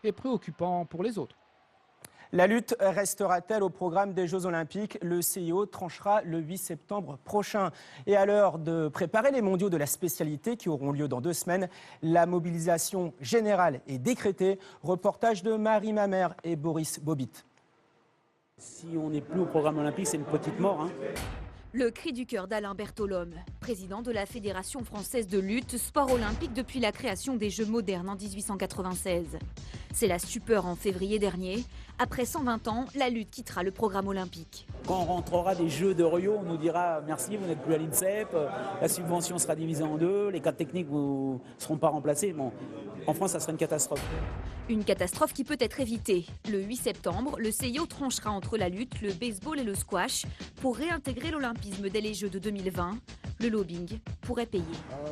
et préoccupant pour les autres. La lutte restera-t-elle au programme des Jeux Olympiques? Le CIO tranchera le 8 septembre prochain. Et à l'heure de préparer les mondiaux de la spécialité qui auront lieu dans 2 semaines, la mobilisation générale est décrétée. Reportage de Marie Mamère et Boris Bobit. Si on n'est plus au programme olympique, c'est une petite mort. Hein. Le cri du cœur d'Alain Bertolome, président de la Fédération française de lutte, sport olympique depuis la création des Jeux modernes en 1896. C'est la stupeur en février dernier. Après 120 ans, la lutte quittera le programme olympique. Quand on rentrera des Jeux de Rio, on nous dira merci, vous n'êtes plus à l'INSEP, la subvention sera divisée en deux, les cadres techniques ne seront pas remplacés. Bon, en France, ça sera une catastrophe. Une catastrophe qui peut être évitée. Le 8 septembre, le CIO tranchera entre la lutte, le baseball et le squash pour réintégrer l'olympisme dès les Jeux de 2020. Le lobbying pourrait payer.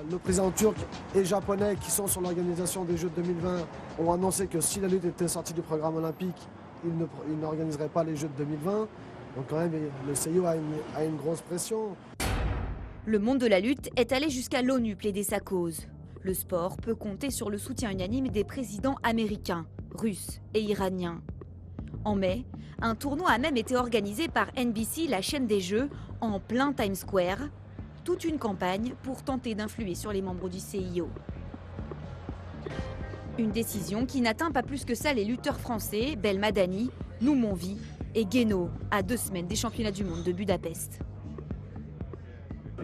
Le président turc et japonais qui sont sur l'organisation des Jeux de 2020 ont annoncé que si la lutte était sortie du programme olympique, ils n'organiseraient pas les Jeux de 2020. Donc quand même, le CIO a une grosse pression. Le monde de la lutte est allé jusqu'à l'ONU plaider sa cause. Le sport peut compter sur le soutien unanime des présidents américains, russes et iraniens. En mai, un tournoi a même été organisé par NBC, la chaîne des Jeux, en plein Times Square. Toute une campagne pour tenter d'influer sur les membres du CIO. Une décision qui n'atteint pas plus que ça les lutteurs français, Belmadani, Noumonvi et Guénaud, à 2 semaines des championnats du monde de Budapest.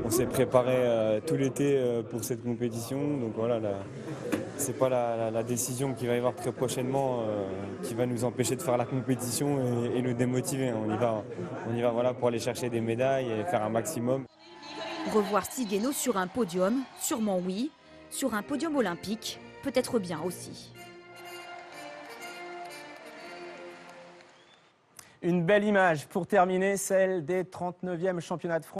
On s'est préparé tout l'été pour cette compétition, donc voilà, c'est pas la décision qu'il va y avoir très prochainement qui va nous empêcher de faire la compétition et nous démotiver. On y va voilà, pour aller chercher des médailles et faire un maximum. Revoir Steve Guénaud sur un podium, sûrement oui. Sur un podium olympique, peut-être bien aussi. Une belle image pour terminer, celle des 39e championnats de France.